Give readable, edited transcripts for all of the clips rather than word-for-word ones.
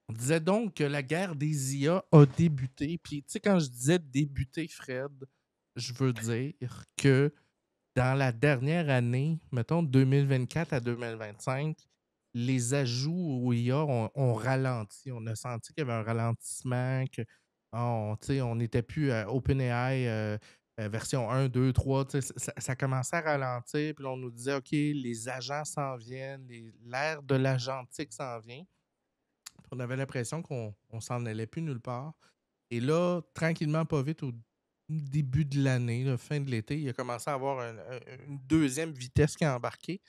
On disait donc que la guerre des IA a débuté. Puis, tu sais, quand je disais débuter, Fred, je veux dire que dans la dernière année, mettons 2024 à 2025, les ajouts aux IA ont ralenti. On a senti qu'il y avait un ralentissement, que on n'était plus à OpenAI version 1, 2, 3. Ça commençait à ralentir. Puis là, on nous disait, OK, les agents s'en viennent, l'ère de l'agentique s'en vient. Puis on avait l'impression qu'on s'en allait plus nulle part. Et là, tranquillement, pas vite, au début de l'année, la fin de l'été, il a commencé à avoir une deuxième vitesse qui a embarqué.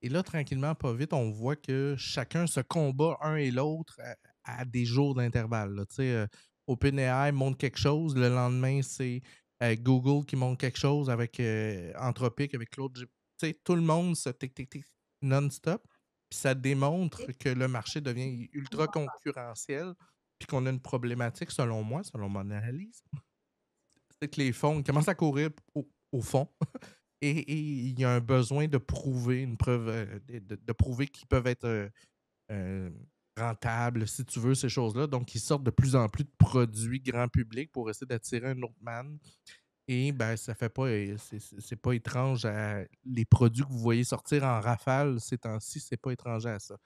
Et là, tranquillement, pas vite, on voit que chacun se combat un et l'autre à des jours d'intervalle. Là. Tu sais, OpenAI montre quelque chose, le lendemain, c'est Google qui montre quelque chose avec Anthropic, avec Claude. Tu sais, tout le monde se tic-tic-tic non-stop. Puis ça démontre que le marché devient ultra concurrentiel, puis qu'on a une problématique, selon moi, selon mon analyse, c'est que les fonds commencent à courir au fond et il y a un besoin de prouver, une preuve, de prouver qu'ils peuvent être euh, rentables, si tu veux, ces choses-là. Donc, ils sortent de plus en plus de produits grand public pour essayer d'attirer un autre man. Et ben, ça fait pas, c'est pas étrange à les produits que vous voyez sortir en rafale ces temps-ci, c'est pas étranger à ça.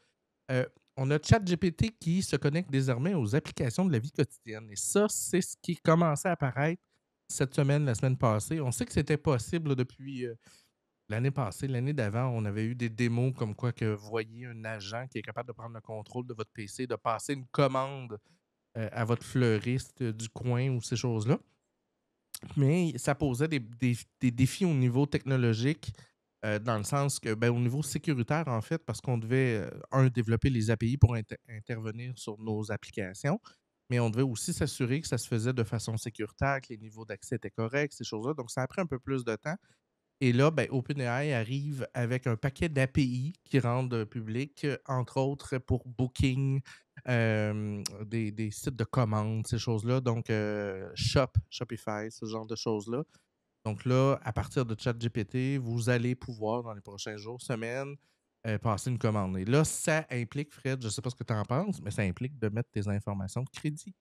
Euh, on a ChatGPT qui se connecte désormais aux applications de la vie quotidienne. Et ça, c'est ce qui commençait à apparaître cette semaine, la semaine passée. On sait que c'était possible là, depuis l'année passée, l'année d'avant. On avait eu des démos comme quoi que vous voyez un agent qui est capable de prendre le contrôle de votre PC, de passer une commande à votre fleuriste du coin ou ces choses-là. Mais ça posait des défis au niveau technologique, dans le sens que, ben, au niveau sécuritaire, en fait, parce qu'on devait, développer les API pour intervenir sur nos applications, mais on devait aussi s'assurer que ça se faisait de façon sécuritaire, que les niveaux d'accès étaient corrects, ces choses-là. Donc, ça a pris un peu plus de temps. Et là, ben, OpenAI arrive avec un paquet d'API qui rendent public, entre autres pour Booking, des sites de commandes, ces choses-là. Donc, Shopify, ce genre de choses-là. Donc là, à partir de ChatGPT, vous allez pouvoir, dans les prochains jours, semaines, passer une commande. Et là, ça implique, Fred, je ne sais pas ce que tu en penses, mais ça implique de mettre tes informations de crédit.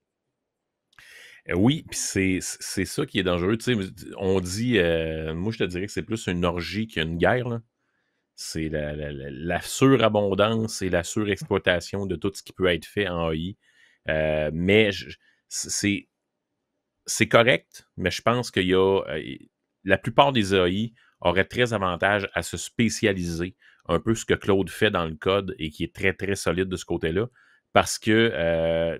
Oui, puis c'est ça qui est dangereux. Tu sais, on dit, moi je te dirais que c'est plus une orgie qu'une guerre, là. C'est la surabondance et la surexploitation de tout ce qui peut être fait en AI. Mais c'est c'est correct, mais je pense qu'il y a la plupart des AI auraient très avantage à se spécialiser, un peu ce que Claude fait dans le code et qui est très très solide de ce côté-là, parce que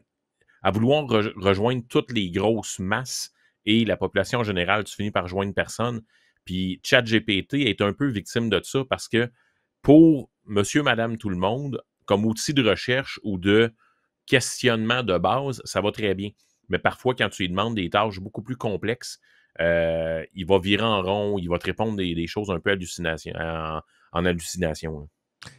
à vouloir rejoindre toutes les grosses masses et la population en général, tu finis par rejoindre personne. Puis ChatGPT est un peu victime de ça parce que pour monsieur, madame, tout le monde, comme outil de recherche ou de questionnement de base, ça va très bien. Mais parfois, quand tu lui demandes des tâches beaucoup plus complexes, il va virer en rond, il va te répondre des choses un peu en hallucination, hein.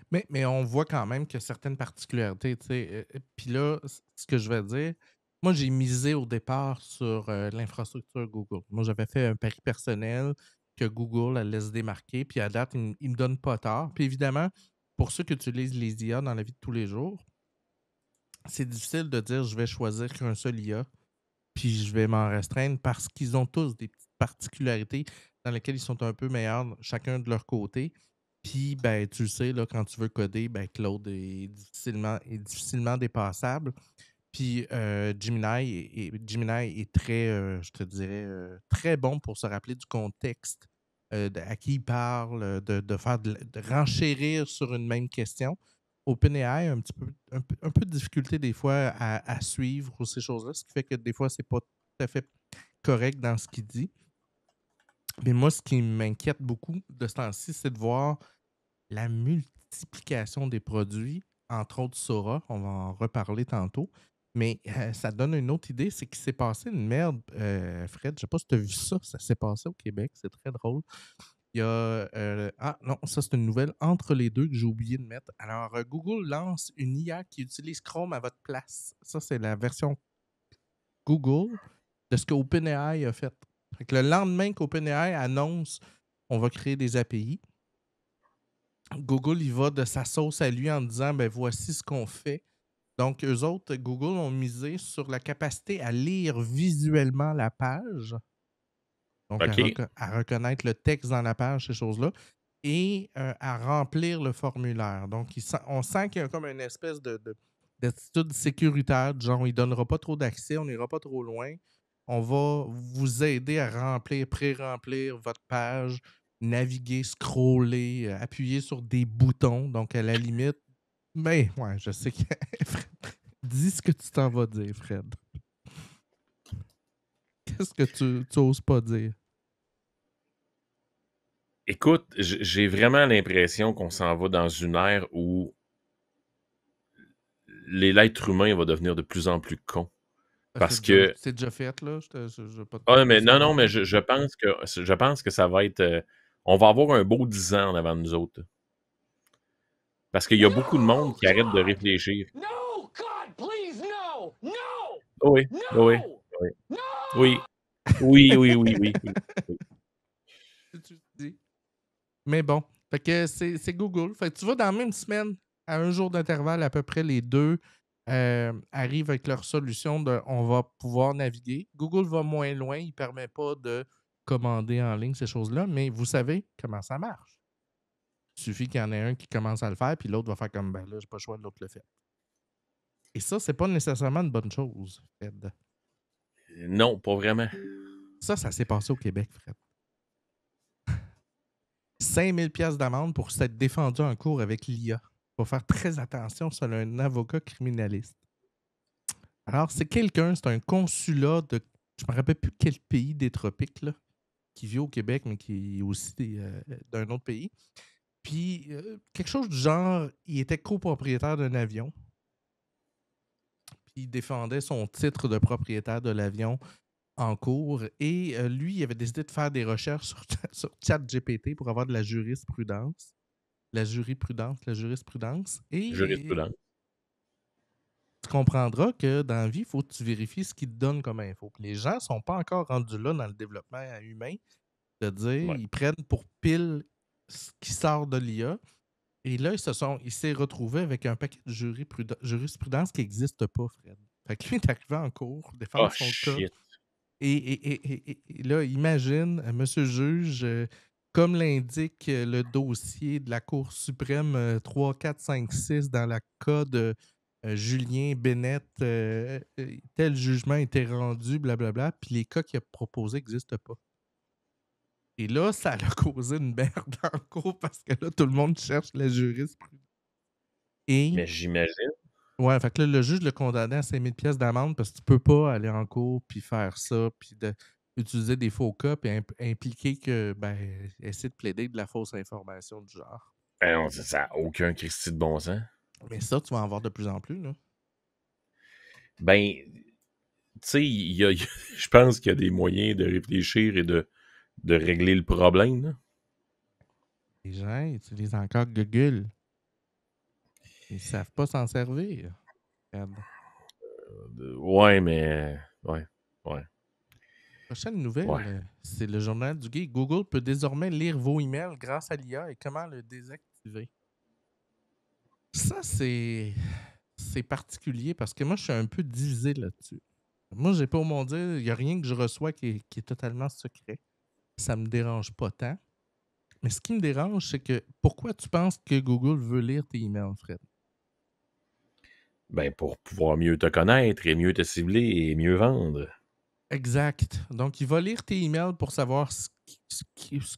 Mais on voit quand même que certaines particularités, tu sais. Puis là, ce que je vais dire, moi, j'ai misé au départ sur l'infrastructure Google. Moi, j'avais fait un pari personnel que Google allait se démarquer. Puis à date, il me donne pas tort. Puis évidemment, pour ceux qui utilisent les IA dans la vie de tous les jours, c'est difficile de dire je vais choisir qu'un seul IA, puis je vais m'en restreindre parce qu'ils ont tous des petites particularités dans lesquelles ils sont un peu meilleurs chacun de leur côté. Puis, ben, tu le sais, là, quand tu veux coder, ben, Claude est difficilement dépassable. Puis, Gemini est très, je te dirais, très bon pour se rappeler du contexte à qui il parle, de faire de renchérir sur une même question. OpenAI a un peu de difficulté des fois à suivre ces choses-là, ce qui fait que des fois, c'est pas tout à fait correct dans ce qu'il dit. Mais moi, ce qui m'inquiète beaucoup de ce temps-ci, c'est de voir la multiplication des produits, entre autres Sora, on va en reparler tantôt. Mais ça donne une autre idée, c'est qu'il s'est passé une merde, Fred. Je sais pas si tu as vu ça, ça s'est passé au Québec, c'est très drôle. Il y a. Ah non, ça c'est une nouvelle entre les deux que j'ai oublié de mettre. Alors, Google lance une IA qui utilise Chrome à votre place. Ça, c'est la version Google de ce que OpenAI a fait. Fait que le lendemain qu'OpenAI annonce on va créer des API, Google il va de sa sauce à lui en disant ben voici ce qu'on fait. Donc, eux autres, Google ont misé sur la capacité à lire visuellement la page, donc OK. à reconnaître le texte dans la page, ces choses-là, et à remplir le formulaire. Donc, on sent qu'il y a comme une espèce d'attitude sécuritaire, du genre, il ne donnera pas trop d'accès, on n'ira pas trop loin. On va vous aider à remplir, pré-remplir votre page, naviguer, scroller, appuyer sur des boutons. Donc, à la limite, mais ouais, je sais que dis ce que tu t'en vas dire, Fred. Qu'est-ce que tu oses pas dire? Écoute, j'ai vraiment l'impression qu'on s'en va dans une ère où l'être humain va devenir de plus en plus con. Parce que C'est déjà fait, là. Je veux pas te ah, mais pousser non, non, là-dedans. mais je pense que ça va être, on va avoir un beau 10 ans en avant de nous autres, là. Parce qu'il y a beaucoup de monde No, qui arrête de God! réfléchir. No, God, please, no! No! Oui, oui, No! oui, No! oui, oui, oui, oui, oui, oui, oui. Si tu dis. Mais bon, fait que c'est Google. Fait que tu vois, dans la même semaine, à un jour d'intervalle, à peu près les deux arrivent avec leur solution de on va pouvoir naviguer. Google va moins loin, il ne permet pas de commander en ligne ces choses-là, mais vous savez comment ça marche. Il suffit qu'il y en ait un qui commence à le faire, puis l'autre va faire comme ben là, j'ai pas le choix, l'autre le fait. Et ça, c'est pas nécessairement une bonne chose, Fred. Non, pas vraiment. Ça s'est passé au Québec, Fred. 5000 pièces d'amende pour s'être défendu en cours avec l'IA. Il faut faire très attention selon un avocat criminaliste. Alors, c'est un consulat de, je ne me rappelle plus quel pays des tropiques, là, qui vit au Québec, mais qui est aussi d'un autre pays. Puis, quelque chose du genre, il était copropriétaire d'un avion, puis il défendait son titre de propriétaire de l'avion en cours. Et lui, il avait décidé de faire des recherches sur ChatGPT pour avoir de la jurisprudence. La jurisprudence. Et Jurisprudence. tu comprendras que dans la vie, il faut que tu vérifies ce qu'ils te donnent comme info. Puis les gens ne sont pas encore rendus là dans le développement humain, de dire, Ouais. ils prennent pour pile ce qui sort de l'IA. Et là, il s'est retrouvé avec un paquet de jurisprudence qui n'existe pas, Fred. Fait que lui est arrivé en cours, Oh défendre son cas. shit. Et là, imagine, monsieur le juge, comme l'indique le dossier de la Cour suprême 3, 4, 5, 6 dans la cas de Julien Bennett, tel jugement a été rendu, blablabla, puis les cas qu'il a proposés n'existent pas. Et là, ça a causé une merde en cours parce que là, tout le monde cherche la jurisprudence. Et Mais j'imagine. ouais, fait que là, le juge le condamnait à 5000 pièces d'amende parce que tu peux pas aller en cours puis faire ça, puis utiliser des faux cas, puis impliquer que, ben, essayer de plaider de la fausse information du genre. Ben non, ça n'a aucun Christi de bon sens. Mais ça, tu vas en voir de plus en plus, là. Ben, tu sais, je pense qu'il y a des moyens de réfléchir et de régler le problème, là. Les gens ils utilisent encore Google. Ils savent pas s'en servir. Regarde. Ouais, mais. Ouais, ouais, Prochaine ouais. nouvelle, c'est le journal du geek. Google peut désormais lire vos emails grâce à l'IA et comment le désactiver. Ça, c'est particulier parce que moi, je suis un peu divisé là-dessus. Moi, j'ai pas au mon dire, il n'y a rien que je reçois qui est totalement secret. Ça me dérange pas tant. Mais ce qui me dérange, c'est que pourquoi tu penses que Google veut lire tes emails, Fred? Ben, pour pouvoir mieux te connaître et mieux te cibler et mieux vendre. Exact. Donc, il va lire tes emails pour savoir ce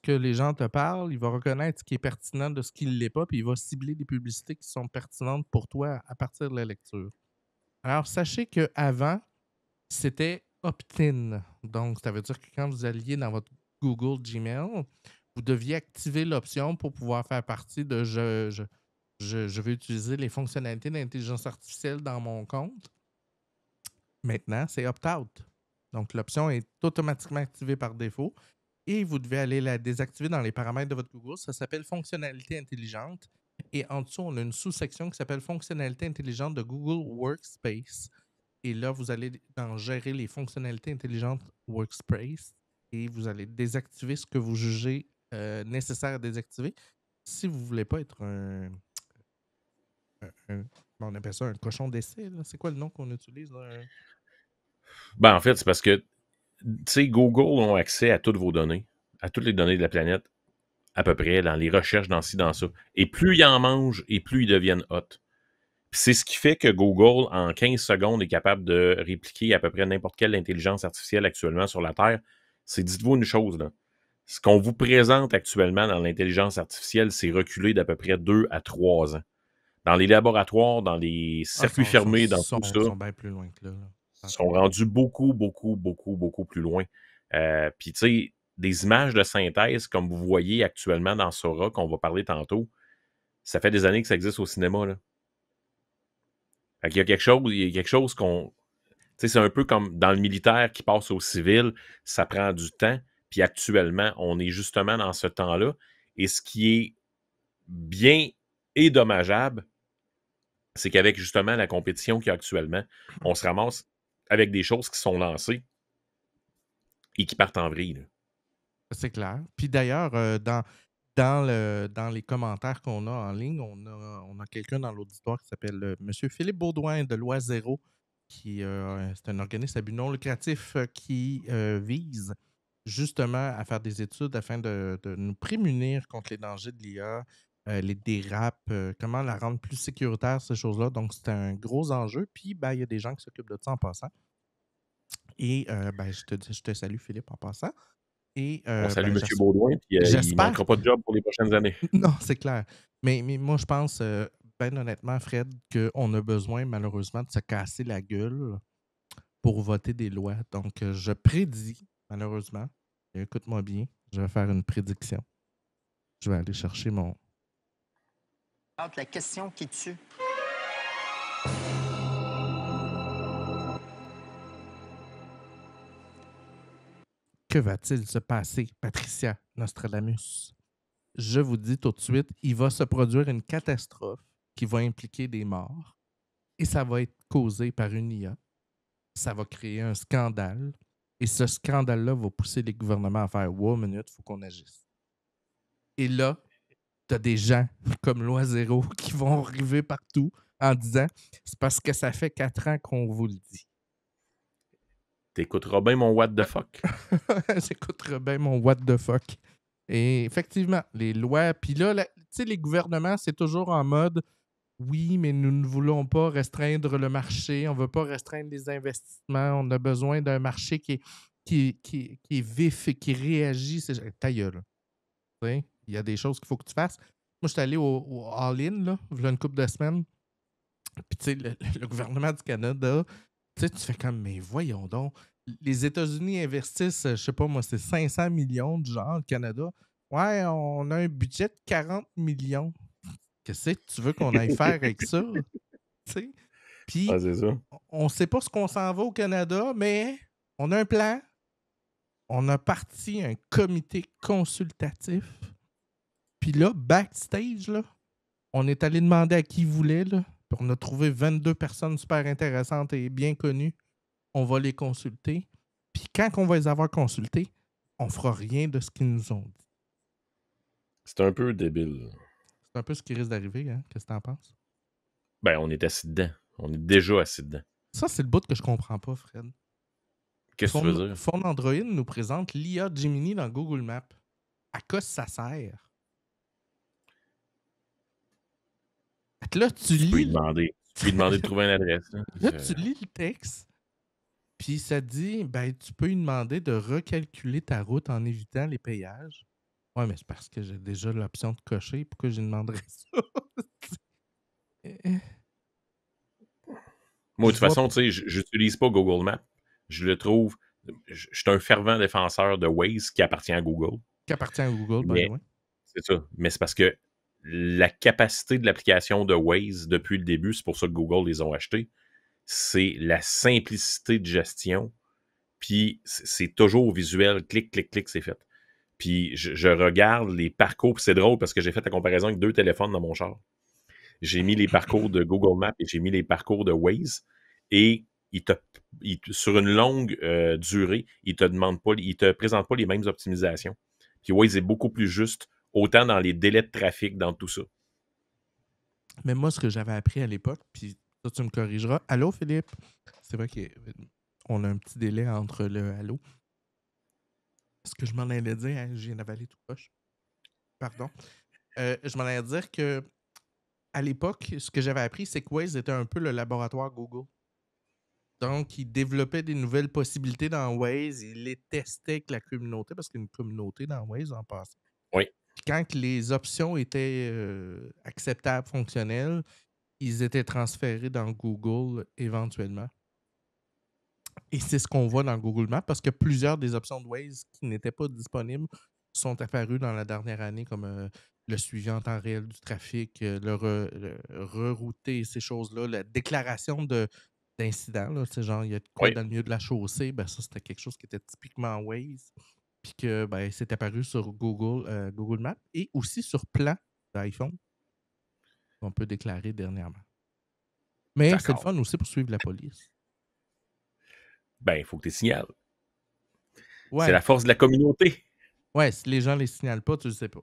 que les gens te parlent. Il va reconnaître ce qui est pertinent de ce qui ne l'est pas, puis il va cibler des publicités qui sont pertinentes pour toi à partir de la lecture. Alors, sachez qu'avant, c'était opt-in. Donc, ça veut dire que quand vous alliez dans votre Google Gmail, vous deviez activer l'option pour pouvoir faire partie de je vais utiliser les fonctionnalités d'intelligence artificielle dans mon compte. Maintenant, c'est opt-out. Donc, l'option est automatiquement activée par défaut et vous devez aller la désactiver dans les paramètres de votre Google. Ça s'appelle fonctionnalité intelligente. Et en dessous, on a une sous-section qui s'appelle fonctionnalité intelligente de Google Workspace. Et là, vous allez dans gérer les fonctionnalités intelligentes Workspace et vous allez désactiver ce que vous jugez nécessaire à désactiver si vous ne voulez pas être un On appelle ça un cochon d'essai, là. C'est quoi le nom qu'on utilise, là? Ben, en fait, c'est parce que, tu sais, Google ont accès à toutes vos données, à toutes les données de la planète, à peu près, dans les recherches, dans ci, dans ça. Et plus ils en mangent, et plus ils deviennent hot. Puis c'est ce qui fait que Google, en 15 secondes, est capable de répliquer à peu près n'importe quelle intelligence artificielle actuellement sur la Terre. C'est, dites-vous une chose, là. Ce qu'on vous présente actuellement dans l'intelligence artificielle, c'est reculé d'à peu près 2 à 3 ans. Dans les laboratoires, dans les Ah, circuits fermés, dans tout ça, sont bien plus loin que là. sont rendus beaucoup, beaucoup, beaucoup, beaucoup plus loin. Puis, tu sais, des images de synthèse, comme vous voyez actuellement dans Sora, qu'on va parler tantôt, ça fait des années que ça existe au cinéma, là. Fait qu'il y a quelque chose qu'on... Tu sais, c'est un peu comme dans le militaire qui passe au civil, ça prend du temps. Puis actuellement, on est justement dans ce temps-là. Et ce qui est bien et dommageable, c'est qu'avec justement la compétition qu'il y a actuellement, on se ramasse avec des choses qui sont lancées et qui partent en vrille, là. C'est clair. Puis d'ailleurs, dans les commentaires qu'on a en ligne, on a quelqu'un dans l'auditoire qui s'appelle M. Philippe Baudouin de Loi Zéro, qui c'est un organisme à but non lucratif qui vise justement à faire des études afin de nous prémunir contre les dangers de l'IA, les dérapes, comment la rendre plus sécuritaire, ces choses-là. Donc, c'est un gros enjeu. Puis, ben, il y a des gens qui s'occupent de ça en passant. Et ben, je te salue, Philippe, en passant. Et On salue ben, M. Baudouin, puis il ne j'espère. manquera pas de job pour les prochaines années. Non, c'est clair. Mais moi, je pense, ben honnêtement, Fred, qu'on a besoin, malheureusement, de se casser la gueule pour voter des lois. Donc, je prédis, malheureusement, et écoute-moi bien, je vais faire une prédiction. Je vais aller chercher mon... La question qui tue. Que va-t-il se passer, Patricia Nostradamus? Je vous dis tout de suite, il va se produire une catastrophe qui va impliquer des morts et ça va être causé par une IA. Ça va créer un scandale et ce scandale-là va pousser les gouvernements à faire « wow, minute, il faut qu'on agisse ». Et là, tu as des gens comme Loi Zéro qui vont arriver partout en disant « c'est parce que ça fait 4 ans qu'on vous le dit ». T'écouteras bien mon what the fuck. J'écouterai bien mon what the fuck. Et effectivement, les lois, puis là, tu sais, les gouvernements, c'est toujours en mode oui, mais nous ne voulons pas restreindre le marché, on ne veut pas restreindre les investissements, on a besoin d'un marché qui est vif et qui réagit. Ta gueule. Tu sais, il y a des choses qu'il faut que tu fasses. Moi, je suis allé au All-In, là, il y a une couple de semaines. Puis, tu sais, le gouvernement du Canada, tu sais, tu fais comme, mais voyons donc, les États-Unis investissent, je sais pas moi, c'est 500 millions du genre, le Canada. Ouais, on a un budget de 40 millions. Qu'est-ce que tu veux qu'on aille faire avec ça? Tu sais? Puis, Ah, c'est ça. on ne sait pas ce qu'on s'en va au Canada, mais on a un plan. On a parti un comité consultatif. Puis là, backstage, là, on est allé demander à qui voulait, là, puis on a trouvé 22 personnes super intéressantes et bien connues. On va les consulter. Puis quand on va les avoir consultés, on fera rien de ce qu'ils nous ont dit. C'est un peu débile. C'est un peu ce qui risque d'arriver, hein? Qu'est-ce que t'en penses? Ben, on est assis dedans. On est déjà assis dedans. Ça, c'est le bout que je comprends pas, Fred. Qu'est-ce que tu veux dire? Phone Android nous présente l'IA Gemini dans Google Maps. À quoi ça sert? Là, tu peux lui lis... demander. Tu peux lui demander de trouver une adresse. Là, tu lis le texte, puis ça dit, ben, tu peux lui demander de recalculer ta route en évitant les péages. Ouais, mais c'est parce que j'ai déjà l'option de cocher. Pourquoi je lui demanderais ça? Moi, de toute façon, tu sais, j'utilise pas Google Maps. Je le trouve... Je suis un fervent défenseur de Waze qui appartient à Google. Qui appartient à Google, by the way. C'est ça. Mais c'est parce que la capacité de l'application de Waze depuis le début, c'est pour ça que Google les ont achetés, c'est la simplicité de gestion. Puis c'est toujours visuel. Clic, clic, clic, c'est fait. Puis je regarde les parcours. Puis c'est drôle parce que j'ai fait la comparaison avec 2 téléphones dans mon char. J'ai mis les parcours de Google Maps et j'ai mis les parcours de Waze. Et sur une longue durée, il te présente pas les mêmes optimisations. Puis Waze est beaucoup plus juste, autant dans les délais de trafic, dans tout ça. Mais moi, ce que j'avais appris à l'époque, puis ça, tu me corrigeras. Allô, Philippe? C'est vrai qu'on a un petit délai entre le allô. Ce que je m'en allais dire, hein, j'ai avalé tout poche. Pardon. Je m'en allais dire que à l'époque, ce que j'avais appris, c'est que Waze était un peu le laboratoire Google. Donc, il développait des nouvelles possibilités dans Waze, il les testait avec la communauté, parce qu'il y a une communauté dans Waze en passant. Oui. Puis quand les options étaient acceptables, fonctionnelles, ils étaient transférés dans Google éventuellement. Et c'est ce qu'on voit dans Google Maps, parce que plusieurs des options de Waze qui n'étaient pas disponibles sont apparues dans la dernière année, comme le suivi en temps réel du trafic, le rerouter, ces choses-là, la déclaration d'incidents. Là, genre, il y a de quoi Oui. dans le milieu de la chaussée, ben ça, c'était quelque chose qui était typiquement Waze. Puis que ben, c'est apparu sur Google Maps et aussi sur plan d'iPhone qu'on peut déclarer dernièrement. Mais c'est le D'accord. fun aussi pour suivre la police. Ben, il faut que tu signales. C'est Ouais, la force de la communauté. ouais, si les gens les signalent pas, tu le sais pas.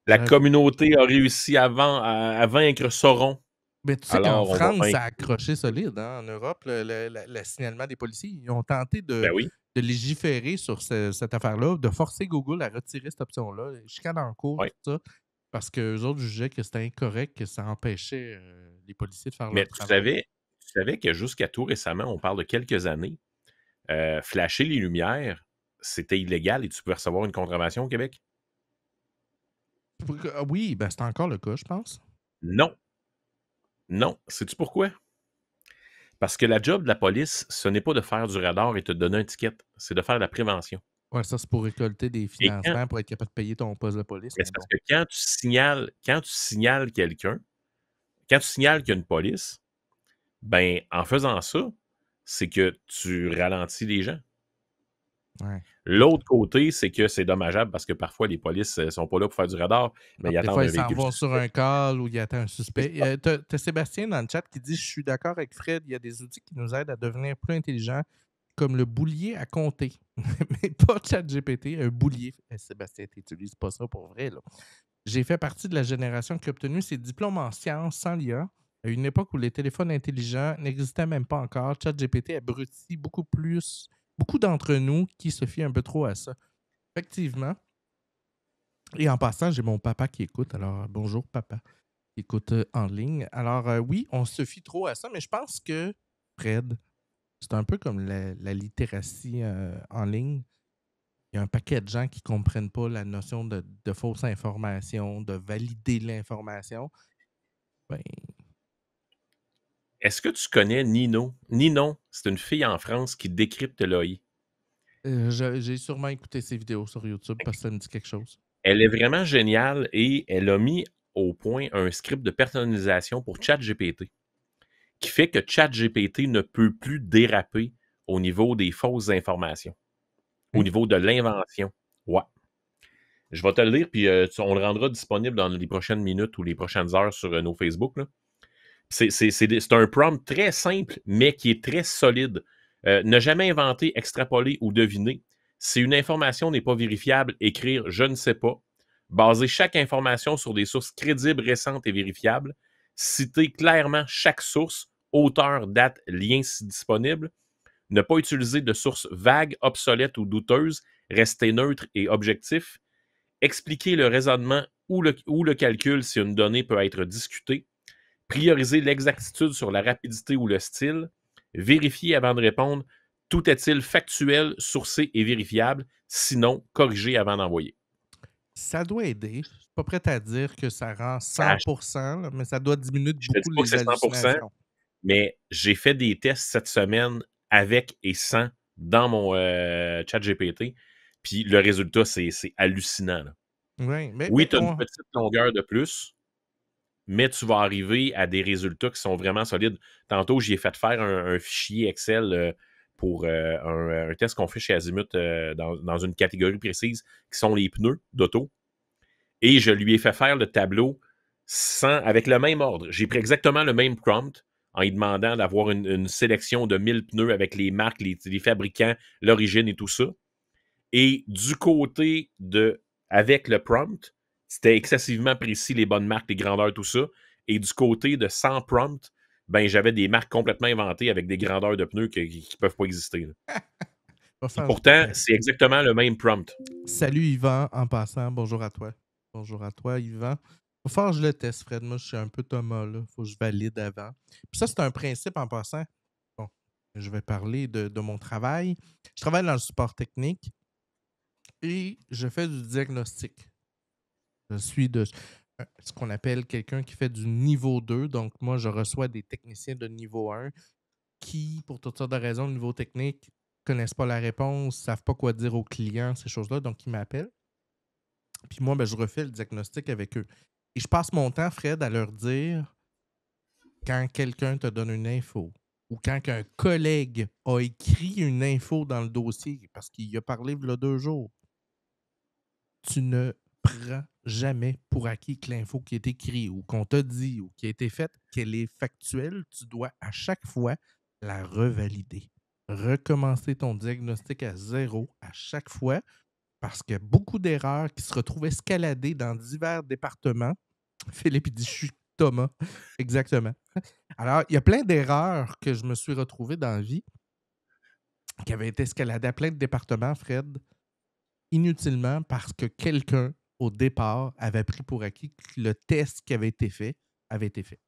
La J'avais- communauté a réussi à vaincre Sauron. Mais tu sais qu'en Alors, on va France, ça a vaincre. accroché solide. Hein? En Europe, le signalement des policiers, ils ont tenté Ben oui. de légiférer sur cette affaire-là, de forcer Google à retirer cette option-là. Chicane en cours, Oui. tout ça, parce qu'eux autres jugeaient que c'était incorrect, que ça empêchait les policiers de faire Mais leur travail. tu savais que jusqu'à tout récemment, on parle de quelques années, flasher les lumières, c'était illégal et tu pouvais recevoir une contravention au Québec? Oui, ben c'est encore le cas, je pense. Non. Non. Sais-tu pourquoi? Parce que la job de la police, ce n'est pas de faire du radar et te donner un ticket, c'est de faire de la prévention. Ouais, ça, c'est pour récolter des Et financements pour être capable de payer ton poste de police. mais Mais c'est bon. parce que quand tu signales quelqu'un, quand tu signales qu'il y a une police, ben, en faisant ça, c'est que tu ralentis les gens. Ouais. L'autre côté, c'est que c'est dommageable parce que parfois, les polices ne sont pas là pour faire du radar, mais ils Des attendent fois, un ils s'en véhicule vont sur suspect. un call ou il attend un C'est suspect. ça. T'as Sébastien dans le chat qui dit: Je suis d'accord avec Fred, il y a des outils qui nous aident à devenir plus intelligents, comme le boulier à compter. Mais pas ChatGPT, un boulier. Sébastien, tu n'utilises pas ça pour vrai. Là. J'ai fait partie de la génération qui a obtenu ses diplômes en sciences sans l'IA, à une époque où les téléphones intelligents n'existaient même pas encore. ChatGPT abrutit beaucoup d'entre nous qui se fient un peu trop à ça. Effectivement. Et en passant, j'ai mon papa qui écoute. Alors, bonjour papa, qui écoute en ligne. Alors, oui, on se fie trop à ça, mais je pense que, Fred, c'est un peu comme la littératie en ligne. Il y a un paquet de gens qui ne comprennent pas la notion de fausse information, de valider l'information. Ben, Est-ce que tu connais Nino? Ninon, c'est une fille en France qui décrypte l'AI. j'ai sûrement écouté ses vidéos sur YouTube parce que ça me dit quelque chose. Elle est vraiment géniale et elle a mis au point un script de personnalisation pour ChatGPT qui fait que ChatGPT ne peut plus déraper au niveau des fausses informations, au niveau de l'invention. Ouais. Je vais te le lire, puis on le rendra disponible dans les prochaines minutes ou les prochaines heures sur nos Facebook. Là. C'est un prompt très simple, mais qui est très solide. Ne jamais inventer, extrapoler ou deviner. Si une information n'est pas vérifiable, écrire « je ne sais pas ». Baser chaque information sur des sources crédibles, récentes et vérifiables. Citer clairement chaque source, auteur, date, lien si disponible. Ne pas utiliser de sources vagues, obsolètes ou douteuses. Rester neutre et objectif. Expliquer le raisonnement ou le calcul si une donnée peut être discutée. Prioriser l'exactitude sur la rapidité ou le style. Vérifier avant de répondre. Tout est-il factuel, sourcé et vérifiable? Sinon, corriger avant d'envoyer. Ça doit aider. Je suis pas prêt à dire que ça rend Ça, 100%, là, mais ça doit diminuer je te beaucoup dis pas que les c'est 100%, hallucinations. mais j'ai fait des tests cette semaine avec et sans dans mon chat GPT. Puis le résultat, c'est hallucinant. Là. Oui, mais Oui, tu as une petite longueur de plus, mais tu vas arriver à des résultats qui sont vraiment solides. Tantôt, j'y ai fait faire un fichier Excel pour un test qu'on fait chez Azimut dans une catégorie précise, qui sont les pneus d'auto. Et je lui ai fait faire le tableau avec le même ordre. J'ai pris exactement le même prompt en lui demandant d'avoir une sélection de 1000 pneus avec les marques, les fabricants, l'origine et tout ça. Et du côté avec le prompt, c'était excessivement précis, les bonnes marques, les grandeurs, tout ça. Et du côté de sans prompt, ben j'avais des marques complètement inventées avec des grandeurs de pneus qui peuvent pas exister. Va Et faire- pourtant, c'est exactement le même prompt. Salut Yvan, en passant, bonjour à toi. Bonjour à toi, Yvan. Faut faire que je le teste, Fred. Moi, je suis un peu Thomas, là. Faut que je valide avant. Puis ça, c'est un principe en passant. Bon, je vais parler de mon travail. Je travaille dans le support technique et je fais du diagnostic. Je suis de ce qu'on appelle quelqu'un qui fait du niveau 2. Donc, moi, je reçois des techniciens de niveau 1 qui, pour toutes sortes de raisons, au niveau technique, ne connaissent pas la réponse, ne savent pas quoi dire aux clients, ces choses-là. Donc, ils m'appellent. Puis moi, ben, je refais le diagnostic avec eux. Et je passe mon temps, Fred, à leur dire quand quelqu'un te donne une info ou quand un collègue a écrit une info dans le dossier parce qu'il y a parlé il y a 2 jours, tu ne prends jamais pour acquis que l'info qui est écrite ou qu'on t'a dit ou qui a été faite, qu'elle est factuelle. Tu dois à chaque fois la revalider. Recommencer ton diagnostic à 0 à chaque fois parce qu'il y a beaucoup d'erreurs qui se retrouvent escaladées dans divers départements. Philippe, il dit « Je suis Thomas ». Exactement. Alors, il y a plein d'erreurs que je me suis retrouvé dans la vie qui avaient été escaladées à plein de départements, Fred, inutilement parce que quelqu'un, au départ, avait pris pour acquis que le test qui avait été fait avait été fait.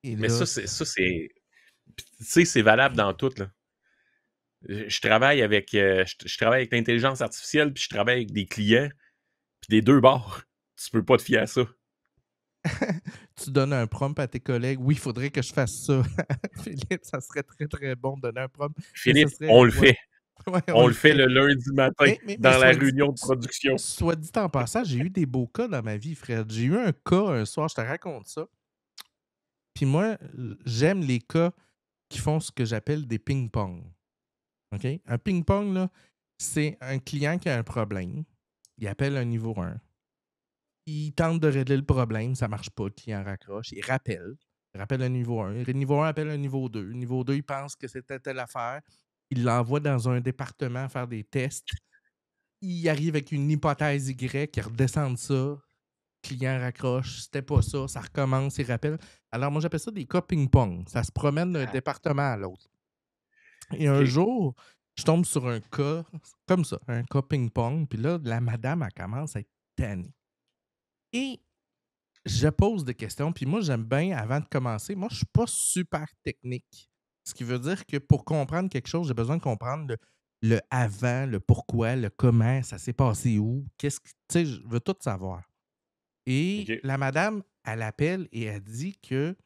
Et Mais là, ça, c'est. Tu sais, c'est valable dans tout, là. Je travaille avec je travaille avec l'intelligence artificielle, puis je travaille avec des clients, puis des deux bords. Tu peux pas te fier à ça. tu donnes un prompt à tes collègues. Oui, il faudrait que je fasse ça. Philippe, ça serait très, très bon de donner un prompt. Philippe, serait, on le fait. Ouais, on le fait le lundi matin mais dans la soit réunion de production. Soit dit en passant, j'ai eu des beaux cas dans ma vie, Fred. J'ai eu un cas un soir, je te raconte ça. Puis moi, j'aime les cas qui font ce que j'appelle des ping-pong. OK? Un ping-pong, là, c'est un client qui a un problème. Il appelle un niveau 1. Il tente de régler le problème, ça ne marche pas, le client raccroche. Il rappelle un niveau 1. Le niveau 1 appelle un niveau 2. Le niveau 2, il pense que c'était telle affaire. Il l'envoie dans un département faire des tests. Il arrive avec une hypothèse Y, il redescend de ça. Client raccroche, c'était pas ça, ça recommence, il rappelle. Alors, moi, j'appelle ça des cas ping-pong. Ça se promène d'un département à l'autre. Et un jour, je tombe sur un cas comme ça, un cas ping-pong. Puis là, la madame, elle commence à être tannée. Et je pose des questions. Puis moi, j'aime bien, avant de commencer, moi, je suis pas super technique. Ce qui veut dire que pour comprendre quelque chose, j'ai besoin de comprendre le avant, le pourquoi, le comment, ça s'est passé où. Qu'est-ce que. Tu sais, je veux tout savoir. Et la madame, elle appelle et elle dit que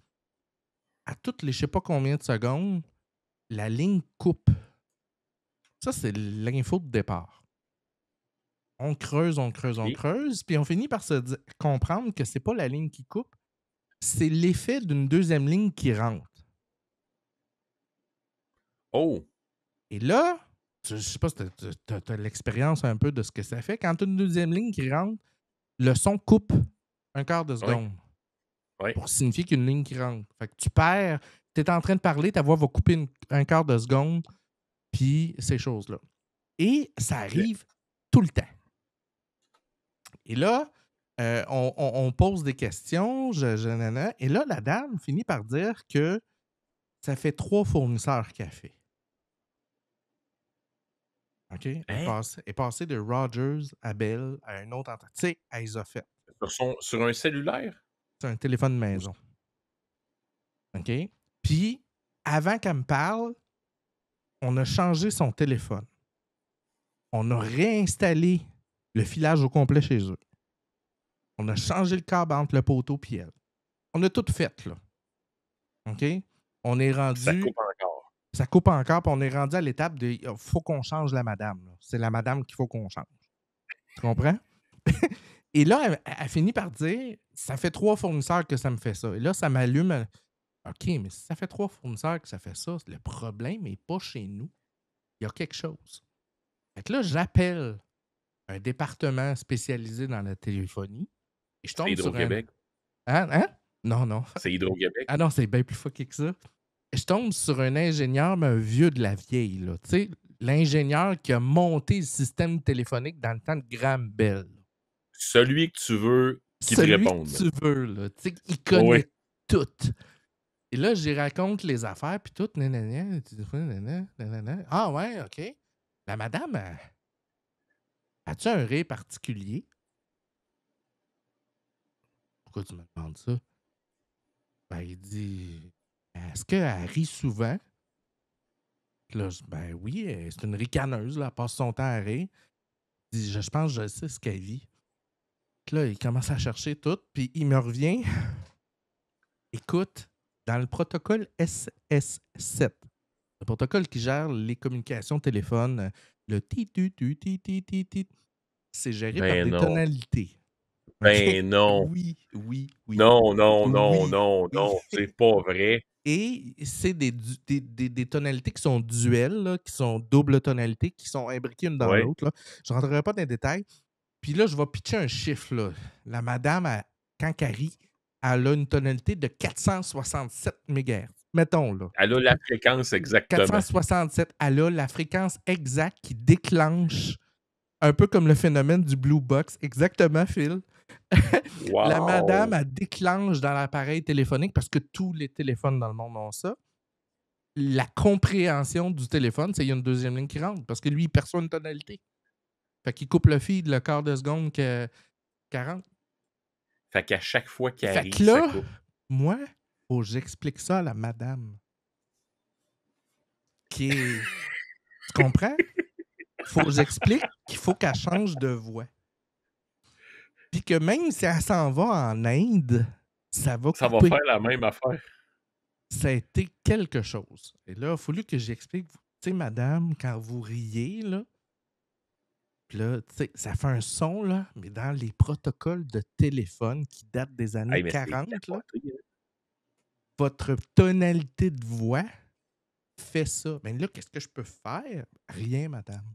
à toutes les je sais pas combien de secondes, la ligne coupe. Ça, c'est l'info de départ. On creuse, puis on finit par comprendre que c'est pas la ligne qui coupe, c'est l'effet d'une deuxième ligne qui rentre. Oh! Et là, je sais pas si tu as l'expérience un peu de ce que ça fait. Quand tu as une deuxième ligne qui rentre, le son coupe un quart de seconde. Oui. Pour signifier qu'il y a une ligne qui rentre. Fait que tu perds, tu es en train de parler, ta voix va couper un quart de seconde, puis ces choses-là. Et ça arrive tout le temps. Et là, on pose des questions, et là, la dame finit par dire que ça fait 3 fournisseurs qu'elle fait. OK? Elle est passée de Rogers à Bell à un autre entité. Tu sais, elle les a fait. Sur un cellulaire? C'est un téléphone de maison. OK? Puis, avant qu'elle me parle, on a changé son téléphone. On a réinstallé le filage au complet chez eux. On a changé le câble entre le poteau et elle. On a tout fait, là. OK? On est rendu... Ça coupe encore. Ça coupe encore, puis on est rendu à l'étape de « faut qu'on change la madame. » C'est la madame qu'il faut qu'on change. Tu comprends? Et là, elle finit par dire « Ça fait 3 fournisseurs que ça me fait ça. » Et là, ça m'allume. OK, mais si ça fait 3 fournisseurs que ça fait ça, le problème n'est pas chez nous. Il y a quelque chose. Fait que là, j'appelle un département spécialisé dans la téléphonie. Et je tombe c'est sur Hydro-Québec. Hein? Non. C'est Hydro-Québec. Ah non, c'est bien plus fucké que ça. Je tombe sur un ingénieur, mais un vieux de la vieille. Là. Tu sais, l'ingénieur qui a monté le système téléphonique dans le temps de Graham Bell. Celui que tu veux Qui te celui répondent. que tu veux, là. Tu sais, il Ouais. connaît tout. Et là, j'y raconte les affaires, puis tout, nanana, nanana, nanana. Ah ouais, OK. La madame, as-tu un rire particulier? Pourquoi tu me demandes ça? Ben, il dit, est-ce qu'elle rit souvent? Puis là, ben oui, c'est une ricaneuse, là, elle passe son temps à rire. Il dit, je pense que je sais ce qu'elle vit. Puis là, il commence à chercher tout, puis il me revient. Écoute, dans le protocole SS7, le protocole qui gère les communications téléphone, le tit, c'est géré par Ben des non. tonalités. OK? Ben non. Oui, oui, oui. Non, non, non, Oui. non, non. C'est pas vrai. Et c'est des tonalités qui sont duelles, là, qui sont double tonalité, qui sont imbriquées une dans Ouais. l'autre. Là. Je ne rentrerai pas dans les détails. Puis là, je vais pitcher un chiffre. Là. La madame, quand elle rit, elle a une tonalité de 467 MHz. Mettons, là. Elle a la fréquence exactement. 467, elle a la fréquence exacte qui déclenche, un peu comme le phénomène du blue box. Exactement, Phil. La madame, Wow. elle déclenche dans l'appareil téléphonique parce que tous les téléphones dans le monde ont ça. La compréhension du téléphone, c'est qu'il y a une deuxième ligne qui rentre parce que lui, il perçoit une tonalité. Fait qu'il coupe le feed le quart de seconde qu'elle rentre. Fait qu'à chaque fois qu'elle Fait rit, que ça là, coupe. moi, faut que j'explique ça à la madame. Qui est... Tu comprends? Faut que j'explique qu'il faut qu'elle change de voix. Puis que même si elle s'en va en Inde, ça va Ça va couper. faire la même affaire. Ça a été quelque chose. Et là, il a fallu que j'explique. Tu sais, madame, quand vous riez, là, puis là, tu sais, ça fait un son, là, mais dans les protocoles de téléphone qui datent des années Hey, mais c'est 40, là, capoté, hein. votre tonalité de voix fait ça. Mais là, qu'est-ce que je peux faire? Rien, madame.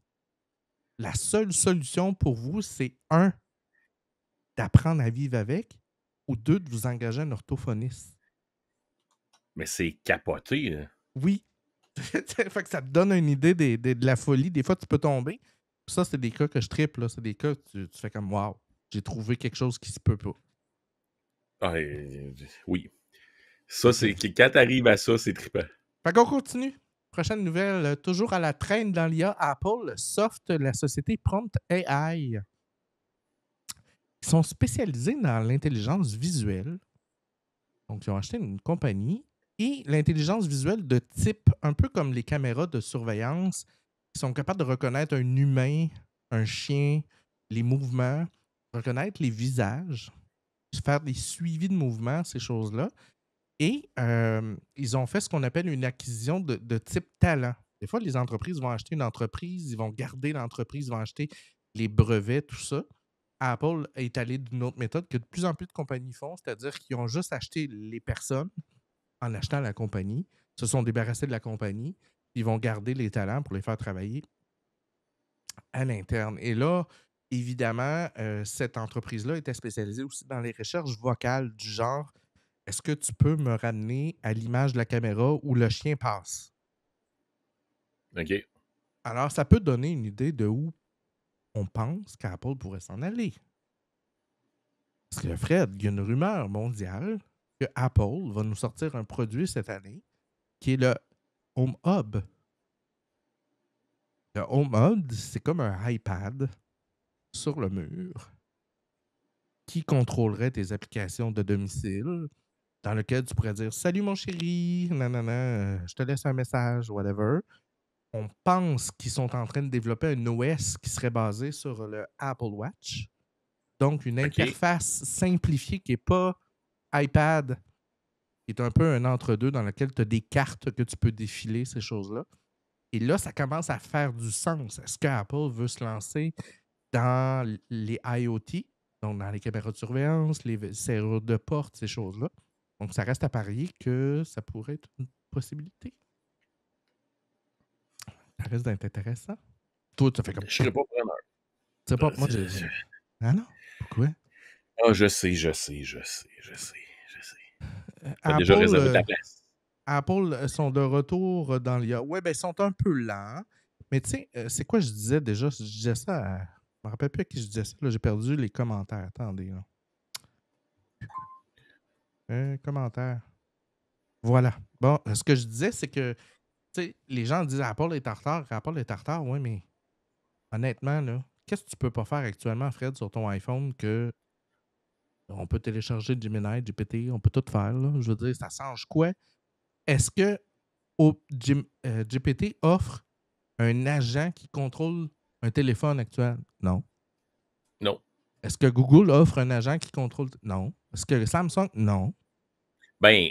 La seule solution pour vous, c'est un, d'apprendre à vivre avec, ou deux, de vous engager un orthophoniste. Mais c'est capoté, là. Oui. Fait que ça te donne une idée de la folie. Des fois, tu peux tomber. Puis ça, c'est des cas que je triple. Là. C'est des cas que tu fais comme wow, j'ai trouvé quelque chose qui se peut pas. Ah, oui. Ça, c'est quand t'arrives à ça, c'est trippant. Fait qu'on continue. Prochaine nouvelle, toujours à la traîne dans l'IA, Apple Soft, la société Prompt AI. Ils sont spécialisés dans l'intelligence visuelle. Donc, ils ont acheté une compagnie et l'intelligence visuelle de type, un peu comme les caméras de surveillance, ils sont capables de reconnaître un humain, un chien, les mouvements, reconnaître les visages, faire des suivis de mouvements, ces choses-là. Et ils ont fait ce qu'on appelle une acquisition de type talent. Des fois, les entreprises vont acheter une entreprise, ils vont garder l'entreprise, ils vont acheter les brevets, tout ça. Apple est allé d'une autre méthode que de plus en plus de compagnies font, c'est-à-dire qu'ils ont juste acheté les personnes en achetant la compagnie, se sont débarrassés de la compagnie, ils vont garder les talents pour les faire travailler à l'interne. Et là, évidemment, cette entreprise-là était spécialisée aussi dans les recherches vocales du genre est-ce que tu peux me ramener à l'image de la caméra où le chien passe? OK. Alors, ça peut donner une idée de où on pense qu'Apple pourrait s'en aller. Parce que, Fred, il y a une rumeur mondiale que Apple va nous sortir un produit cette année qui est le Home Hub. Le Home Hub, c'est comme un iPad sur le mur qui contrôlerait tes applications de domicile dans lequel tu pourrais dire « Salut mon chéri, nanana, je te laisse un message, whatever ». On pense qu'ils sont en train de développer un OS qui serait basé sur le Apple Watch. Donc, une interface simplifiée qui n'est pas iPad, qui est un peu un entre-deux dans lequel tu as des cartes que tu peux défiler, ces choses-là. Et là, ça commence à faire du sens. Est-ce qu'Apple veut se lancer dans les IoT, donc dans les caméras de surveillance, les serrures de porte, ces choses-là? Donc, ça reste à parier que ça pourrait être une possibilité. Ça reste d'être intéressant. Toi, tu fais comme... Je serais pas preneur. Tu sais pas, moi, j'ai... Ah non? Pourquoi? Ah, je sais. T'as déjà réservé ta place. Apple sont de retour dans l'IA. Ouais, ben, ils sont un peu lents. Mais tu sais, c'est quoi je disais déjà? Je disais ça à... Je me rappelle plus à qui je disais ça. Là, j'ai perdu les commentaires. Attendez. Là. Commentaire. Voilà. Bon, ce que je disais, c'est que tu sais, les gens disent Apple est en retard, Apple est en retard. Oui, mais honnêtement, là, qu'est-ce que tu peux pas faire actuellement, Fred, sur ton iPhone que on peut télécharger Gemini, GPT, on peut tout faire, là. Je veux dire, ça change quoi? Est-ce que GPT offre un agent qui contrôle un téléphone actuel? Non. Non. Est-ce que Google offre un agent qui contrôle? Non. Est-ce que Samsung? Non. Ben,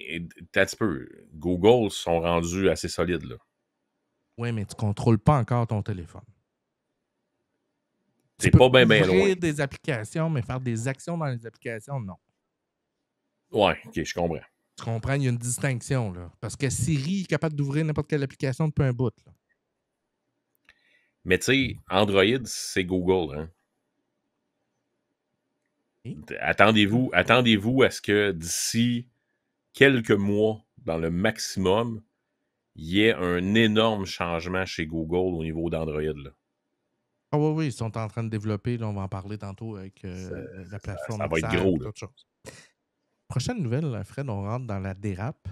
t'as un petit peu. Google sont rendus assez solides, là. Oui, mais tu ne contrôles pas encore ton téléphone. Tu C'est peux pas bien loin. ouvrir des applications, mais faire des actions dans les applications, non. Ouais, ok, je comprends. Tu comprends, il y a une distinction, là. Parce que Siri est capable d'ouvrir n'importe quelle application depuis un bout, là. Mais tu sais, Android, c'est Google, hein. Et? Attendez-vous à ce que d'ici quelques mois, dans le maximum, il y ait un énorme changement chez Google au niveau d'Android, là. Ah oui, oui, ils sont en train de développer, là, on va en parler tantôt avec la plateforme Ça va être XR gros, et là. d'autres choses. Prochaine nouvelle, Fred, on rentre dans la dérape.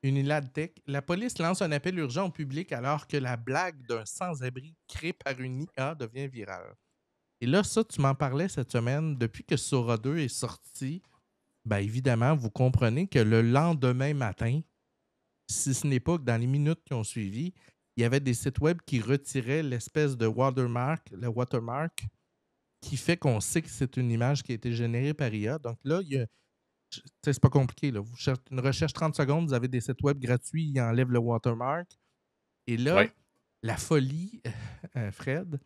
Uniladtech, la police lance un appel urgent au public alors que la blague d'un sans-abri créé par une IA devient virale. Et là, ça, tu m'en parlais cette semaine. Depuis que Sora 2 est sorti, bien évidemment, vous comprenez que le lendemain matin, si ce n'est pas que dans les minutes qui ont suivi, il y avait des sites web qui retiraient l'espèce de watermark, le watermark, qui fait qu'on sait que c'est une image qui a été générée par IA. Donc là, il y a c'est pas compliqué. Là. Vous cherchez une recherche 30 secondes, vous avez des sites web gratuits, ils enlèvent le watermark. Et là, Ouais. la folie, Fred,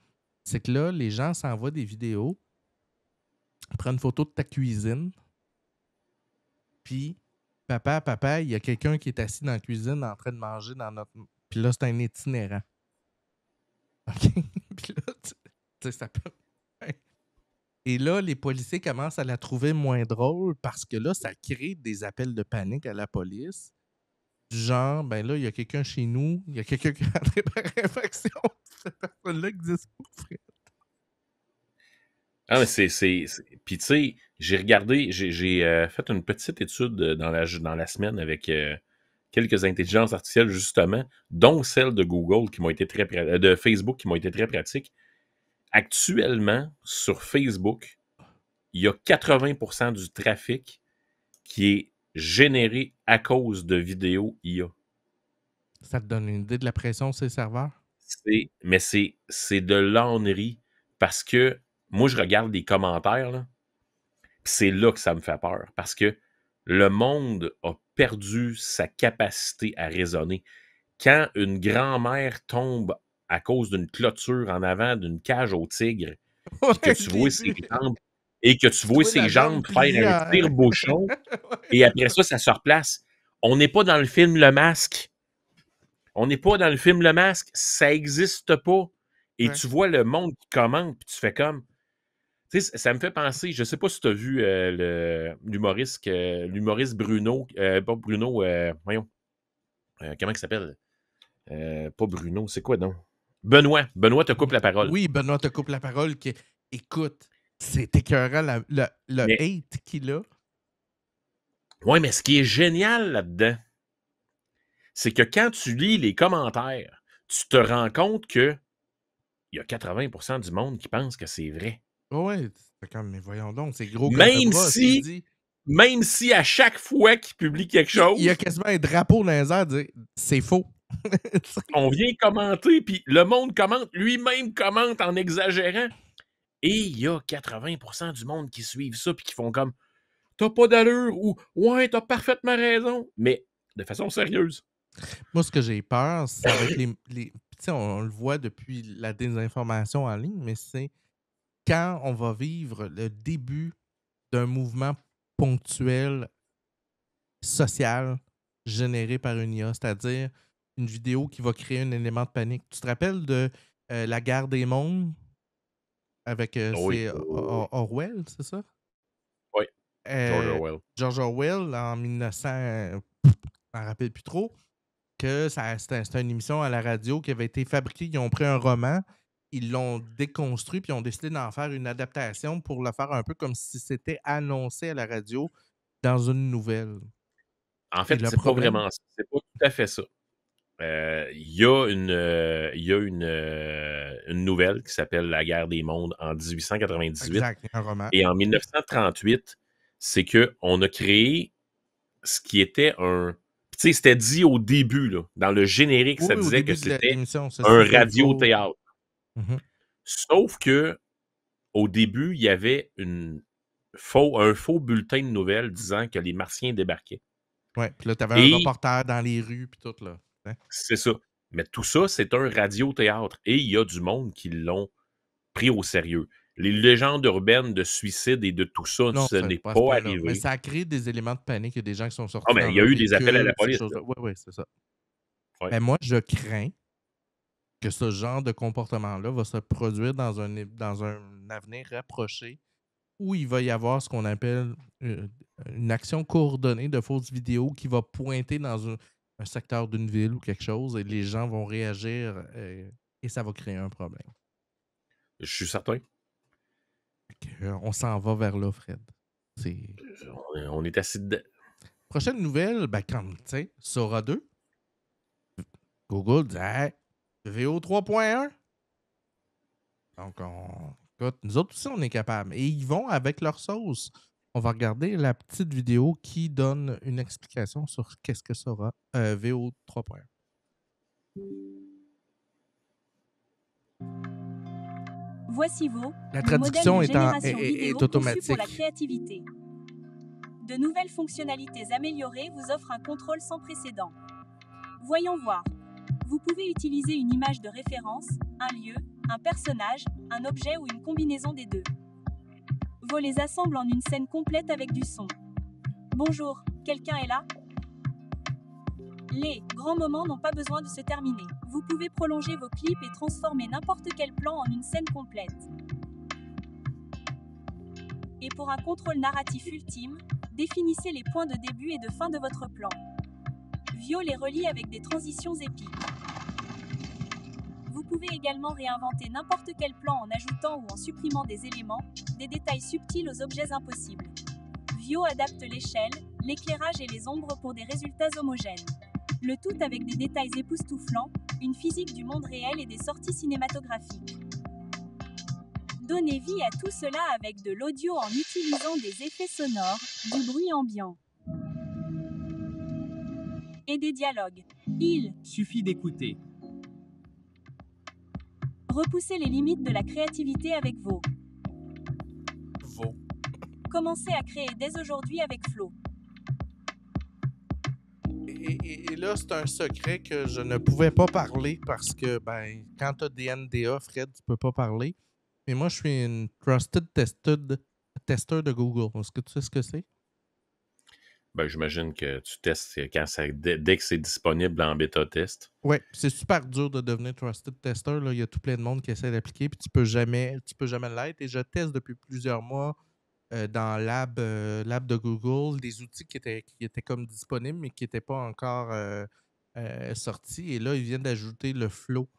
c'est que là, les gens s'envoient des vidéos, prennent une photo de ta cuisine, puis papa, il y a quelqu'un qui est assis dans la cuisine en train de manger dans notre. Puis là, c'est un itinérant. OK? Puis là, tu sais, ça peut. Et là, les policiers commencent à la trouver moins drôle parce que là, ça crée des appels de panique à la police. Du genre, ben là, il y a quelqu'un chez nous, il y a quelqu'un qui est entré par infraction. Cette personne-là existe pas, frère. Ah, mais Puis, tu sais, j'ai regardé, j'ai fait une petite étude dans la semaine avec quelques intelligences artificielles, justement, dont celle de Google, qui m'ont été de Facebook, qui m'ont été très pratiques. Actuellement, sur Facebook, il y a 80% du trafic qui est généré à cause de vidéos IA. Ça te donne une idée de la pression sur les serveurs? Mais c'est de l'ânerie parce que moi, je regarde les commentaires, là, puis c'est là que ça me fait peur parce que le monde a perdu sa capacité à raisonner. Quand une grand-mère tombe à cause d'une clôture en avant d'une cage au tigre, puis que Ouais, tu je vois l'ai ses vu. jambes et que tu Tu vois vois la ses jambe jambes pliée faire un en. tire-bouchon, Ouais. et après ça se replace. On n'est pas dans le film Le Masque. On n'est pas dans le film Le Masque. Ça n'existe pas. Et Ouais. tu vois le monde qui commente, puis tu fais comme. Tu sais, ça me fait penser, je sais pas si tu as vu l'humoriste Bruno, pas Bruno, voyons, comment il s'appelle? Pas Bruno, c'est quoi donc? Benoît te coupe la parole. Oui, Benoît te coupe la parole. Écoute, c'est écœurant le Mais, hate qu'il a. ouais, mais ce qui est génial là-dedans, c'est que quand tu lis les commentaires, tu te rends compte que il y a 80% du monde qui pense que c'est vrai. Ouais, c'est comme, mais voyons donc, c'est gros comme le Même bras, ce qu'il si, dit. même si à chaque fois qu'il publie quelque Il y a chose, quasiment un drapeau dans les airs, dire c'est faux. on vient commenter, puis le monde commente, lui-même commente en exagérant. Et il y a 80% du monde qui suivent ça, puis qui font comme t'as pas d'allure ou ouais, t'as parfaitement raison, mais de façon sérieuse. Moi, ce que j'ai peur, ça va être tu sais, on le voit depuis la désinformation en ligne, mais c'est quand on va vivre le début d'un mouvement ponctuel social généré par une IA, c'est-à-dire une vidéo qui va créer un élément de panique. Tu te rappelles de La guerre des mondes avec Oui. Orwell, c'est ça? Oui, George Euh, Orwell. George Orwell en 1900, je m'en rappelle plus trop, que c'était une émission à la radio qui avait été fabriquée. Ils ont pris un roman, ils l'ont déconstruit puis ils ont décidé d'en faire une adaptation pour le faire un peu comme si c'était annoncé à la radio dans une nouvelle. En Et fait, le c'est pas problème, vraiment ça. C'est pas tout à fait ça. Il y a une nouvelle qui s'appelle La guerre des mondes en 1898. exact, il y a un roman. Et en 1938, c'est qu'on a créé ce qui était un. Tu sais, c'était dit au début, là, dans le générique, Oui, ça oui, au disait que début de c'était l'émission, ceci un fait faux. radiothéâtre. Mhm. Sauf que au début, il y avait un faux bulletin de nouvelles disant que les Martiens débarquaient. Ouais, puis là, tu avais un Et reporter dans les rues, puis tout, là. Hein? c'est ça. Mais tout ça, c'est un radiothéâtre. Et il y a du monde qui l'ont pris au sérieux. Les légendes urbaines de suicide et de tout ça, Non, ce c'est n'est pas à ce pas point-là. Mais arrivé. ça a créé des éléments de panique. Il y a des gens qui sont Ah, sortis mais dans il y a leur eu des appels à la véhicule, ces police. choses-là. Oui, oui, c'est ça. Ouais. Mais moi, je crains que ce genre de comportement-là va se produire dans un avenir rapproché où il va y avoir ce qu'on appelle une action coordonnée de fausses vidéos qui va pointer dans un secteur d'une ville ou quelque chose et les gens vont réagir et ça va créer un problème. Je suis certain. On s'en va vers là, Fred. On est assis dedans. Prochaine nouvelle, ben, comme, tu sais, Sora 2, Google dit hey, VO 3.1. Donc, écoute, nous autres aussi, on est capable. Et ils vont avec leur sauce. On va regarder la petite vidéo qui donne une explication sur qu'est-ce que Sora VO 3.1. Voici La le modèle traduction de est génération vidéo est conçu pour automatique. la créativité. De nouvelles fonctionnalités améliorées vous offrent un contrôle sans précédent. Voyons voir. Vous pouvez utiliser une image de référence, un lieu, un personnage, un objet ou une combinaison des deux. Vous les assemble en une scène complète avec du son. Bonjour, quelqu'un est là? Les grands moments n'ont pas besoin de se terminer. Vous pouvez prolonger vos clips et transformer n'importe quel plan en une scène complète. Et pour un contrôle narratif ultime, définissez les points de début et de fin de votre plan. Vio les relie avec des transitions épiques. Vous pouvez également réinventer n'importe quel plan en ajoutant ou en supprimant des éléments, des détails subtils aux objets impossibles. Vio adapte l'échelle, l'éclairage et les ombres pour des résultats homogènes. Le tout avec des détails époustouflants, une physique du monde réel et des sorties cinématographiques. Donnez vie à tout cela avec de l'audio en utilisant des effets sonores, du bruit ambiant et des dialogues. Il suffit d'écouter. Repoussez les limites de la créativité avec Vaux. Commencez à créer dès aujourd'hui avec Flow. Et là, c'est un secret que je ne pouvais pas parler parce que ben, quand tu as des NDA, Fred, tu peux pas parler. Mais moi, je suis une Trusted Tester de Google. Est-ce que tu sais ce que c'est? Ben, j'imagine que tu testes dès que c'est disponible en bêta test. Oui, c'est super dur de devenir Trusted Tester. Là. Il y a tout plein de monde qui essaie d'appliquer, puis tu peux jamais l'être. Et je teste depuis plusieurs mois dans Lab de Google des outils qui étaient comme disponibles, mais qui n'étaient pas encore sortis. Et là, ils viennent d'ajouter le Flow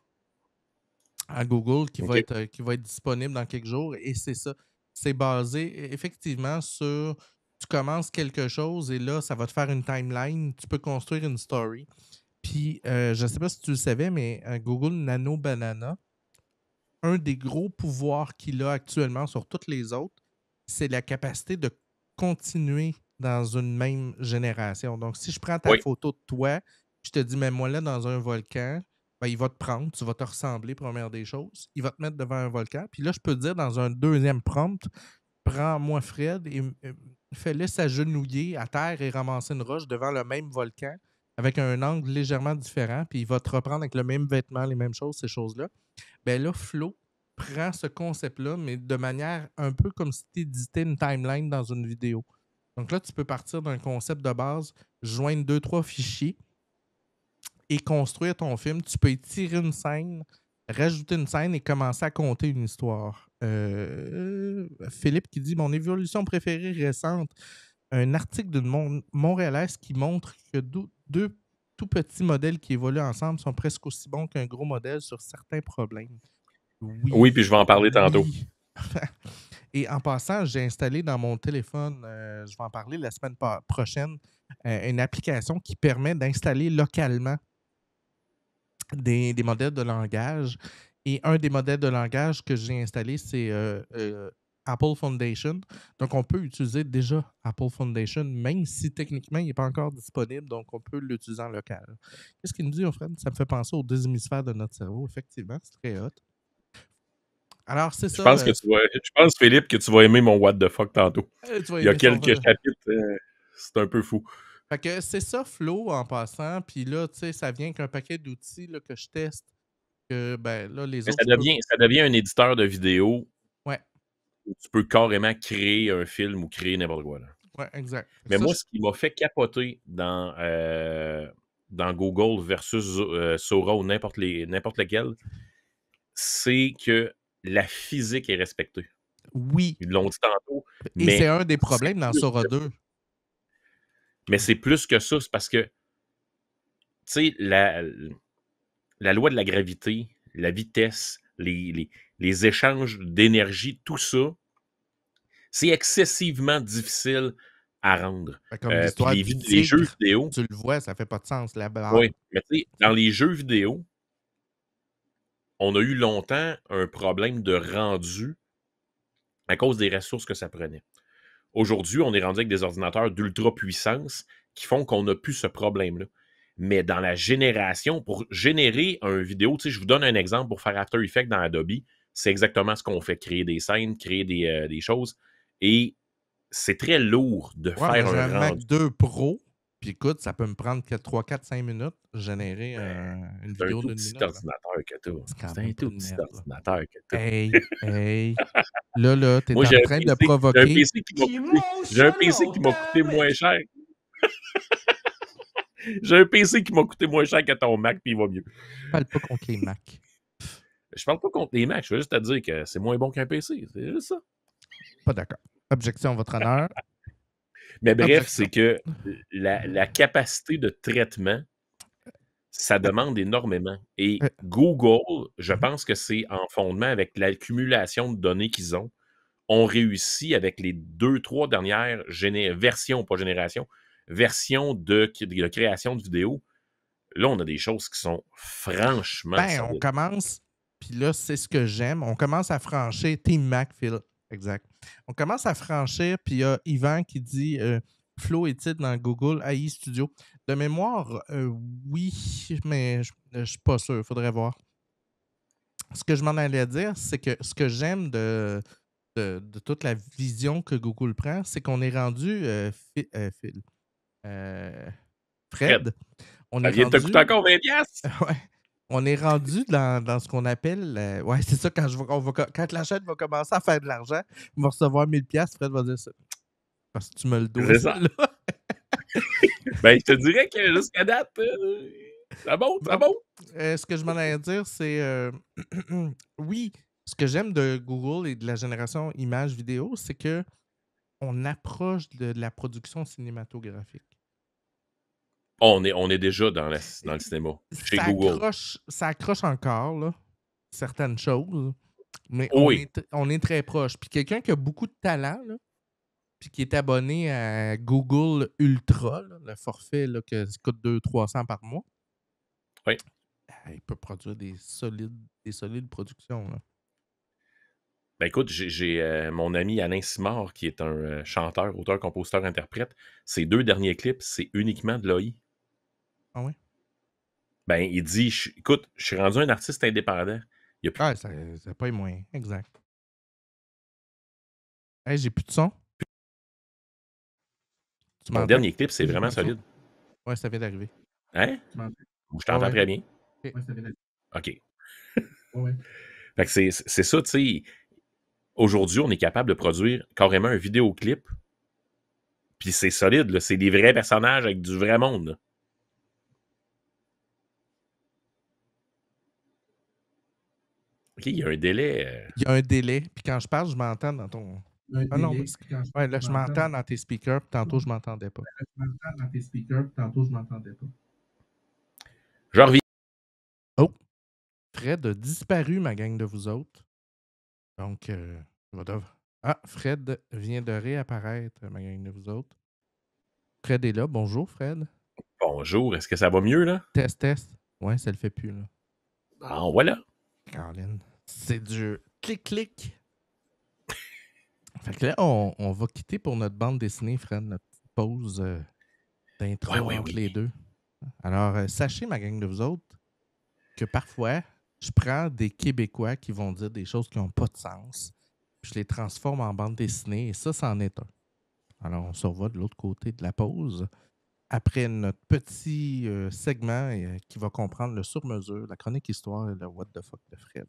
à Google qui va être disponible dans quelques jours. Et c'est ça. C'est basé effectivement sur tu commences quelque chose et là, ça va te faire une timeline. Tu peux construire une story. Puis, je ne sais pas si tu le savais, mais Google Nano Banana, un des gros pouvoirs qu'il a actuellement sur toutes les autres, c'est la capacité de continuer dans une même génération. Donc, si je prends ta photo de toi, je te dis, mets-moi là dans un volcan, ben, il va te prendre, tu vas te ressembler, première des choses. Il va te mettre devant un volcan. Puis là, je peux te dire dans un deuxième prompt, prends-moi Fred et fais-le s'agenouiller à terre et ramasser une roche devant le même volcan avec un angle légèrement différent, puis il va te reprendre avec le même vêtement, les mêmes choses, ces choses-là. Ben là, Flow prend ce concept-là, mais de manière un peu comme si tu éditais une timeline dans une vidéo. Donc là, tu peux partir d'un concept de base, joindre 2-3 fichiers et construire ton film. Tu peux étirer une scène, rajouter une scène et commencer à compter une histoire. Philippe qui dit « Mon évolution préférée récente, un article d'une Montréalaise qui montre que deux tout petits modèles qui évoluent ensemble sont presque aussi bons qu'un gros modèle sur certains problèmes. » Oui, puis je vais en parler tantôt. Oui. Et en passant, j'ai installé dans mon téléphone, je vais en parler la semaine prochaine, une application qui permet d'installer localement des modèles de langage. Et un des modèles de langage que j'ai installé, c'est Apple Foundation. Donc, on peut utiliser déjà Apple Foundation, même si techniquement, il n'est pas encore disponible. Donc, on peut l'utiliser en local. Qu'est-ce qu'il nous dit, Fred? Ça me fait penser aux deux hémisphères de notre cerveau. Effectivement, c'est très hot. Alors, c'est ça. Je pense, Philippe, que tu vas aimer mon what the fuck tantôt. Tu vas Il y a aimer son quelques chapitres, c'est un peu fou. Fait que c'est ça, Flo, en passant. Puis là, tu sais, ça vient qu'un paquet d'outils là, que je teste. Que, ben, là, les Mais autres. ça devient un éditeur de vidéo Ouais, où tu peux carrément créer un film ou créer n'importe quoi. Là. ouais, exact. Mais Ça, moi, ce qui m'a fait capoter dans Google versus Sora ou n'importe lequel, c'est que la physique est respectée. Oui. Ils l'ont dit tantôt. Et Mais c'est un des problèmes dans Sora 2. Mais c'est plus que ça. C'est parce que, tu sais, la loi de la gravité, la vitesse, les échanges d'énergie, tout ça, c'est excessivement difficile à rendre. Comme l'histoire Puis du les jeux tigre, vidéo. tu le vois, ça fait pas de sens. Oui, mais tu sais, dans les jeux vidéo, on a eu longtemps un problème de rendu à cause des ressources que ça prenait. Aujourd'hui, on est rendu avec des ordinateurs d'ultra puissance qui font qu'on n'a plus ce problème-là. Mais dans la génération, pour générer une vidéo, tu sais, je vous donne un exemple pour faire After Effects dans Adobe, c'est exactement ce qu'on fait, créer des scènes, créer des choses. Et c'est très lourd de faire j'ai un un Mac rendu. 2 Pro. Puis écoute, ça peut me prendre 3, 4, 5 minutes générer une C'est un vidéo tout d'une petit minute. ordinateur que tu as. C'est un tout petit ordinateur que tu as. Hey. Là, t'es Moi, en train de provoquer. J'ai un PC qui m'a coûté moins cher. J'ai un PC qui m'a coûté moins cher que ton Mac, puis il va mieux. Je parle pas contre les Mac. Je parle pas contre les Macs, je veux juste te dire que c'est moins bon qu'un PC. C'est juste ça. Pas d'accord. Objection, votre honneur. Mais bref, c'est que la capacité de traitement, ça demande énormément. Et Google, je pense que c'est en fondement avec l'accumulation de données qu'ils ont réussi avec les 2-3 dernières versions, pas génération, versions de création de vidéos. Là, on a des choses qui sont franchement on commence, puis là, c'est ce que j'aime, on commence à franchir Team Mac, Phil. Exact. On commence à franchir, puis il y a Yvan qui dit Flo est-il dans Google AI Studio? De mémoire, oui, mais je ne suis pas sûr, il faudrait voir. Ce que je m'en allais dire, c'est que ce que j'aime de toute la vision que Google prend, c'est qu'on est rendu Fred. Ça vient de te coûter encore 20$? Ouais. On est rendu dans ce qu'on appelle... ouais, c'est ça, quand la chaîne va commencer à faire de l'argent, on va recevoir 1000$, Fred va dire ça. Parce que tu me le dois. C'est ça. Ben, je te dirais que jusqu'à date, ça monte, ça monte. Ce que je m'en allais dire, c'est... oui, ce que j'aime de Google et de la génération image-vidéo, c'est que on approche de la production cinématographique. On est déjà dans le cinéma, chez Google. Ça accroche encore, là, certaines choses, mais oui. on est très proche. Puis quelqu'un qui a beaucoup de talent, là, puis qui est abonné à Google Ultra, là, le forfait là, qui coûte 200-300 par mois, oui. Il peut produire des solides productions. Là. Ben écoute, j'ai mon ami Alain Simard, qui est un chanteur, auteur, compositeur, interprète. Ses 2 derniers clips, c'est uniquement de l'AI. Ah oui? Ben, il dit, écoute, je suis rendu un artiste indépendant. Il y a plus... Ah, ça pas les moyens. Exact. Hey, j'ai plus de son. Mon dernier clip, c'est vraiment solide. Ouais, ça vient d'arriver. Hein? Je t'entends très bien. Ouais, ça vient d'arriver. OK. Ouais. Fait que c'est ça, tu sais. Aujourd'hui, on est capable de produire carrément un vidéoclip. Puis c'est solide, là. C'est des vrais personnages avec du vrai monde. Là. OK, il y a un délai. Il y a un délai. Puis quand je parle, je m'entends dans ton... Ah non, ouais, là, je m'entends dans tes speakers, puis tantôt, je m'entendais pas. Je reviens. Oh! Fred a disparu, ma gang de vous autres. Donc, Fred vient de réapparaître, ma gang de vous autres. Fred est là. Bonjour, Fred. Bonjour, est-ce que ça va mieux, là? Test. Ouais, ça le fait plus, là. Ah, voilà. Caroline. C'est du clic-clic. Fait que là, on va quitter pour notre bande dessinée, Fred, notre petite pause d'intro entre les deux. Alors, sachez, ma gang de vous autres, que parfois, je prends des Québécois qui vont dire des choses qui n'ont pas de sens, puis je les transforme en bande dessinée, et ça, c'en est un. Alors, on se revoit de l'autre côté de la pause, après notre petit segment qui va comprendre le sur-mesure, la chronique histoire et le what the fuck de Fred.